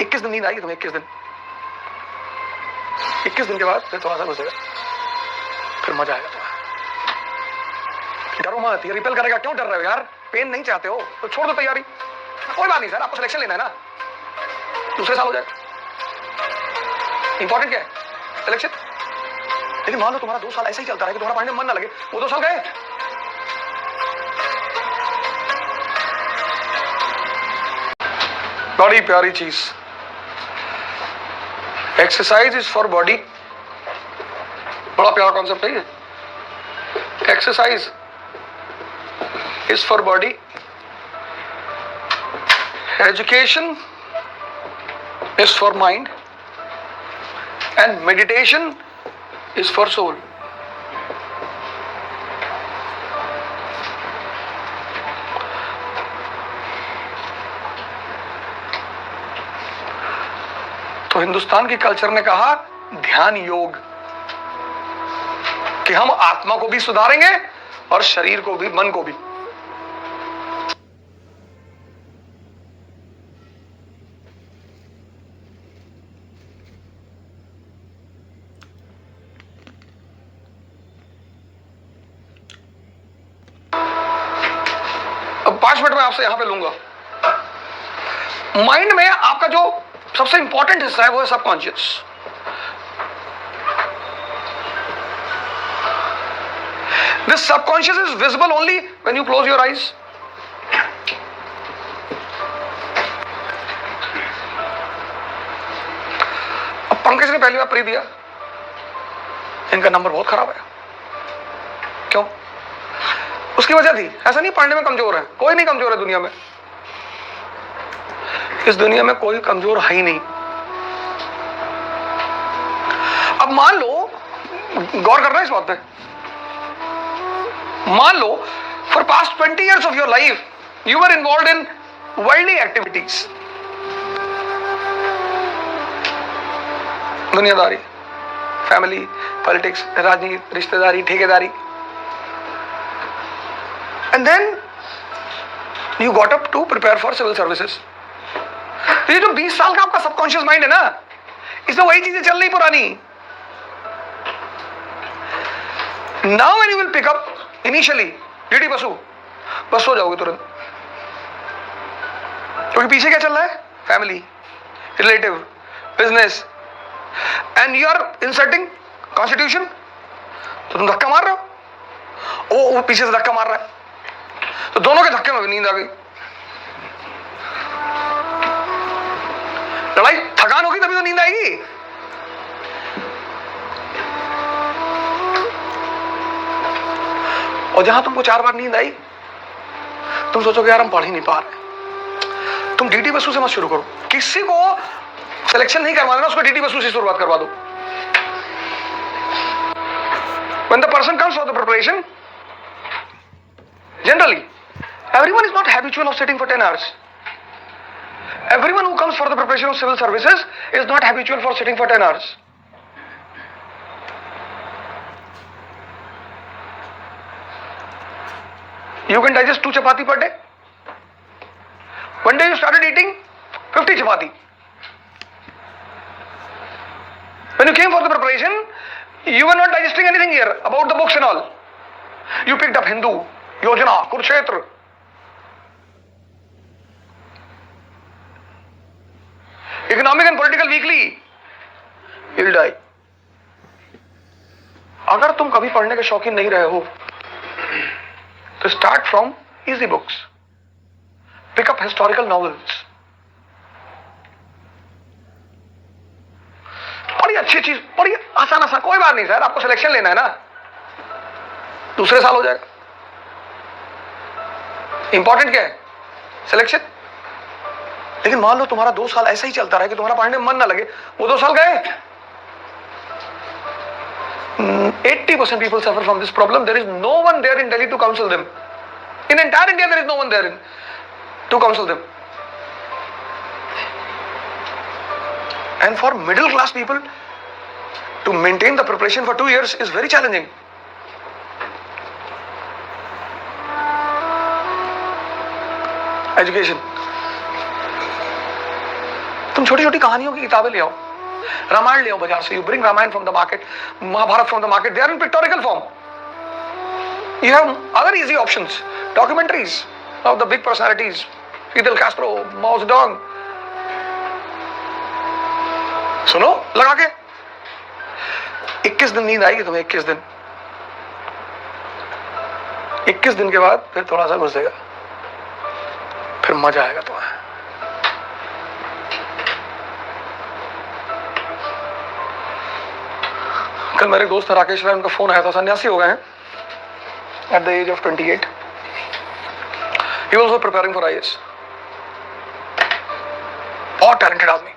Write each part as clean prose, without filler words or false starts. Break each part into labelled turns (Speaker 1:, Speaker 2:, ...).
Speaker 1: 21 दिन नींद आएगी तुम्हें, 21 दिन के बाद फिर थोड़ा सा घुसेगा, फिर मजा आएगा तुम्हें। डरो मत, ये रिपेल करेगा। क्यों डर रहे हो यार? पेन नहीं चाहते हो तो छोड़ दो तैयारी, कोई बात नहीं सर, आपको सिलेक्शन लेना है ना, दूसरे साल हो जाएगा। इंपॉर्टेंट क्या है? सिलेक्शन। लेकिन मान लो तुम्हारा 2 साल ऐसे ही चलता रहा कि तुम्हारा पढ़ने में मन ना लगे, वो 2 साल गए। बड़ी प्यारी चीज, एक्सरसाइज इज फॉर बॉडी। बड़ा प्यारा कॉन्सेप्ट है ये। Exercise is for body, education is for mind, and meditation is for soul. तो हिंदुस्तान की कल्चर ने कहा ध्यान योग, कि हम आत्मा को भी सुधारेंगे और शरीर को भी, मन को भी। अब 5 मिनट में आपसे यहां पे लूंगा। माइंड में आपका जो सबसे इंपॉर्टेंट हिस्सा है वो है subconscious. This subconscious is visible only when you close your eyes. अब पंकज ने पहली बार प्री दिया, इनका नंबर बहुत खराब आया। क्यों? उसकी वजह थी, ऐसा नहीं पढ़ने में कमजोर है, कोई नहीं कमजोर है दुनिया में, इस दुनिया में कोई कमजोर है ही नहीं। अब मान लो, गौर करना इस बात पे, मान लो for past 20 years of your life you were involve in worldly activities, दुनियादारी, फैमिली, पॉलिटिक्स, राजनीति, रिश्तेदारी, ठेकेदारी, and then you got up to prepare for civil services। तो ये जो 20 साल का आपका सबकॉन्शियस माइंड है ना, इसमें वही चीजें चल रही पुरानी। Now when you will pick up initially DD Basu, बस हो जाओगे तुरंत, क्योंकि पीछे क्या चल रहा है? Family, relative, business, and you are inserting constitution. तो तुम धक्का मार रहे हो, वो पीछे से धक्का मार रहा है, तो दोनों के धक्के में नींद आ गई। लड़ाई, थकान होगी तभी तो नींद आएगी। और जहां तुमको 4 बार नींद आई, तुम सोचोगे यार हम पढ़ ही नहीं पा रहे। तुम डीडी बसु से मत शुरू करो, किसी को सिलेक्शन नहीं करवा देना, उसको डीडी बसु से शुरुआत करवा दो। When the person comes for the preparation, generally everyone is not habitual of sitting for 10 hours. Everyone who comes for the preparation of civil services is not habitual for sitting for 10 hours. You can digest 2 chapati per day. One day you started eating 50 chapati. When you came for the preparation, you were not digesting anything here about the books and all. You picked up Hindu, Yojana, Kurukshetra. Economic and Political Weekly. You'll die. अगर तुम कभी पढ़ने के शौकीन नहीं रहे हो, तो start from easy books, pick up historical novels. बड़ी अच्छी चीज, बड़ी आसान आसान, कोई बात नहीं सर, आपको सिलेक्शन लेना है ना, दूसरे साल हो जाएगा। इंपॉर्टेंट क्या है? सिलेक्शन। लेकिन मान लो तुम्हारा 2 साल ऐसे ही चलता रहा कि तुम्हारा पढ़ने में मन ना लगे, वो 2 साल गए। 80% people suffer from this problem. There is no one there in Delhi to counsel them. In entire India, there is no one there to counsel them. And for middle class people, to maintain the preparation for 2 years is very challenging. Education. तुम छोटी छोटी कहानियों की किताबें ले आओ, रामायण ले आओ बाजार से, you bring Ramayan from the market, Mahabharat from the market, they are in pictorial form. You have other easy options, documentaries of the big personalities, Fidel Castro, Mao Zedong. सुनो लगा के. 21 दिन नींद आएगी तुम्हें, 21 दिन. 21 दिन के बाद फिर थोड़ा सा घुसेगा, फिर मजा आएगा तुम्हें. कल मेरे दोस्त राकेश भाई, उनका फोन आया था, सन्यासी हो गए हैं at the age of 28. He was also preparing for IAS. बहुत टैलेंटेड आदमी,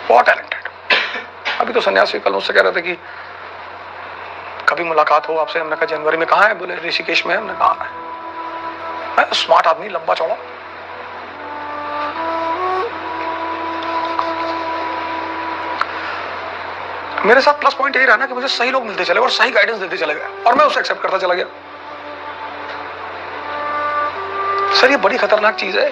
Speaker 1: बहुत टैलेंटेड. अभी तो सन्यासी. कल मुझसे कह रहे थे कि कभी मुलाकात हो आपसे. हमने कहा जनवरी में. कहाँ है? बोले ऋषिकेश में. हमने कहा है. स्मार्ट आदमी, लंबा चौड़ा. मेरे साथ प्लस पॉइंट यही रहा ना कि मुझे सही लोग मिलते चले और सही गाइडेंस देते चले गए, और मैं उसे एक्सेप्ट करता चला गया. सर ये बड़ी खतरनाक चीज है.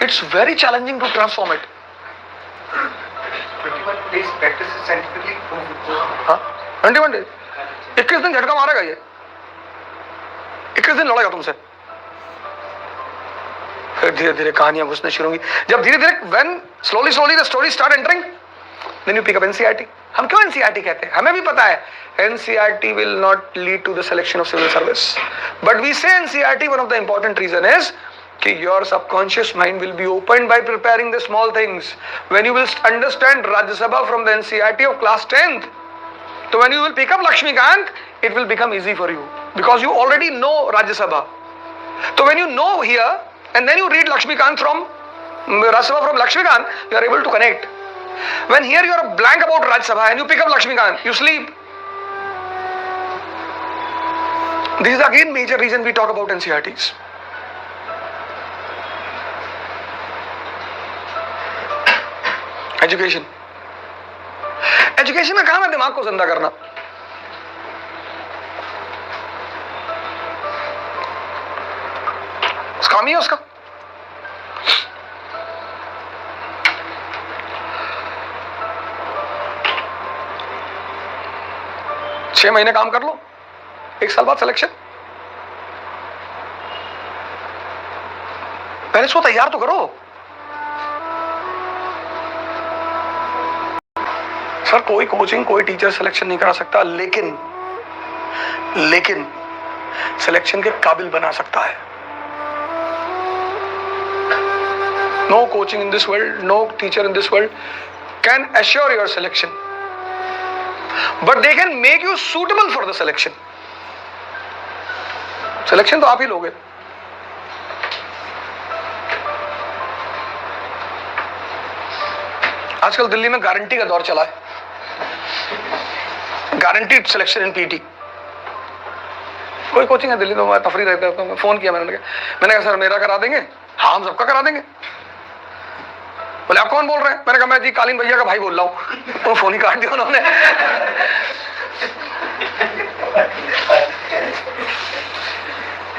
Speaker 1: It's very challenging to transform it. 21 days, 21 दिन झटका मारेगा ये. 21 दिन लड़ेगा तुमसे, फिर धीरे धीरे कहानियां घुसने शुरू होंगी. जब धीरे धीरे when slowly slowly the story start entering, then you pick up NCERT. हम क्यों एनसीईआरटी कहते हैं? हमें भी पता है NCERT will not lead to the selection of civil service, but we say NCERT, one of the important reason is कि your subconscious mind will be opened by preparing the small things. When you will understand Rajya Sabha from the NCERT of class 10th, so when you will pick up Lakshmikant, it will become easy for you because you already know Rajya Sabha. So when you know here and then you read Lakshmikant from Rajya Sabha from Lakshmikant, you are able to connect. When here you are blank about Rajya Sabha and you pick up Lakshmikant, you sleep. This is again major reason we talk about NCERTs. Education. Education का काम है दिमाग को जिंदा करना. काम ही है उसका. छह महीने काम कर लो, 1 साल बाद सिलेक्शन. पहले इसको तैयार तो करो. सर कोई कोचिंग, कोई टीचर सिलेक्शन नहीं करा सकता, लेकिन सिलेक्शन के काबिल बना सकता है. No coaching in this world, no teacher in this world can assure your selection, but they can make you suitable for the selection. Selection तो आप ही लोगे. आजकल दिल्ली में गारंटी का दौर चला है. Guaranteed selection in PT. कोई कोचिंग है दिल्ली में, मैं तफरी रहता हूं. फोन किया मैंने कहा सर मेरा करा देंगे? हाँ हम सबका करा देंगे. बोले आप कौन बोल रहे हैं? मैंने कहा मैं जी कालीन भैया का भाई बोल रहा हूं. तो फोन ही काट दिया उन्होंने.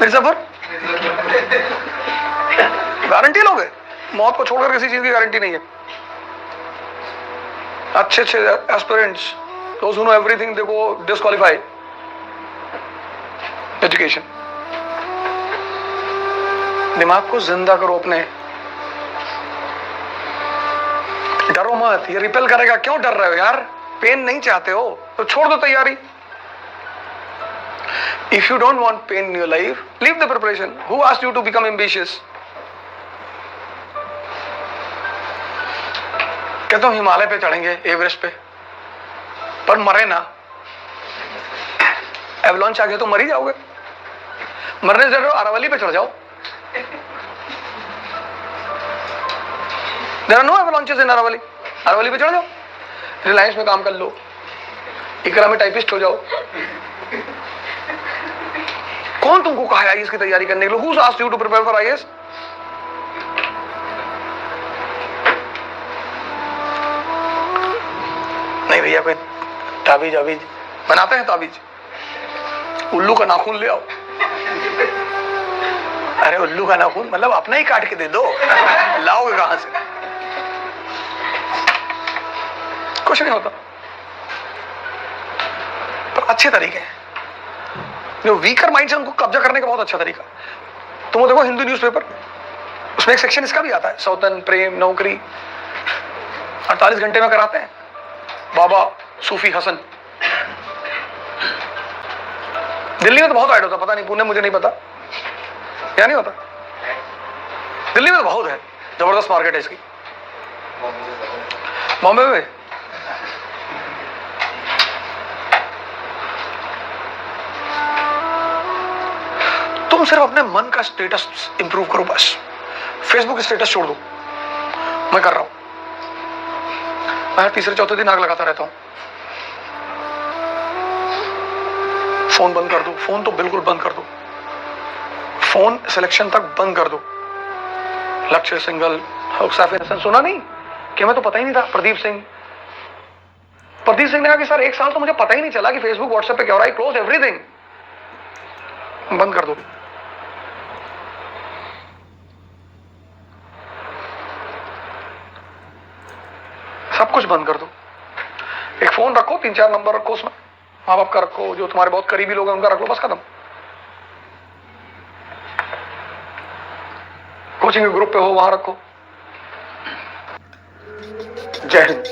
Speaker 1: मिर्जापुर गारंटी लोगे? मौत को छोड़कर किसी चीज की गारंटी नहीं है. अच्छे aspirants, those who know everything, they go disqualify. Education. दिमाग को जिंदा करो अपने. डरो मत, ये रिपेल करेगा. क्यों डर रहे हो यार? पेन नहीं चाहते हो तो छोड़ दो तैयारी. If you don't want pain in your life, leave the preparation. Who asked you to become ambitious? कहता हूं हिमालय पे चढ़ेंगे, एवरेस्ट पे, पर मरे ना. एवलॉन्च आ गया तो मर ही जाओगे. मरने से डरो, अरावली पे चढ़ जाओ. देयर आर नो एवलॉन्चेस इन अरावली. अरावली पे चढ़ जाओ. रिलायंस में काम कर लो, इकरा में टाइपिस्ट हो जाओ. कौन तुमको कहा है आईएएस की तैयारी करने के लिए? Who asked you to prepare for IAS? नहीं भैया कोई ताबीज अबीज बनाते हैं. ताबीज उल्लू का नाखून ले आओ, अरे उल्लू का नाखून मतलब अपना ही काट के दे दो, लाओगे कहां से? कुछ नहीं होता। पर अच्छे तरीके हैं, जो वीकर माइंड से उनको कब्जा करने का बहुत अच्छा तरीका। तुम वो देखो हिंदू न्यूज़पेपर, उसमें एक सेक्शन इसका भी आता है, सौतन, प्रेम, नौकरी 48 घंटे में कराते हैं। बाबा सूफी हसन, दिल्ली में तो बहुत ऐड होता, पता नहीं पुणे मुझे नहीं पता, या नहीं होता? दिल्ली में तो बहुत है, जबरदस्त मार्केट है इसकी। बॉम्बे में तुम सिर्फ अपने मन का स्टेटस इंप्रूव करो बस। फेसबुक स्टेटस छोड़ दो, मैं कर रहा हूं, मैं तीसरे चौथे दिन आग लगाता रहता हूं। फोन बंद कर दो, फोन तो बिल्कुल बंद कर दो, फोन सिलेक्शन तक बंद कर दो। लक्ष्य सिंगल, सुना नहीं कि मैं तो पता ही नहीं था। प्रदीप सिंह ने कहा कि सर 1 साल तो मुझे पता ही नहीं चला कि फेसबुक व्हाट्सएप पे क्या हो रहा है, क्लोज एवरीथिंग, बंद कर दो। सब कुछ बंद कर दो। एक फोन रखो, 3-4 नंबर रखो उसमें, माँ बाप का रखो, जो तुम्हारे बहुत करीबी लोग हैं उनका रख लो, बस खत्म। कोचिंग के ग्रुप पे हो वहां रखो। जय हिंद।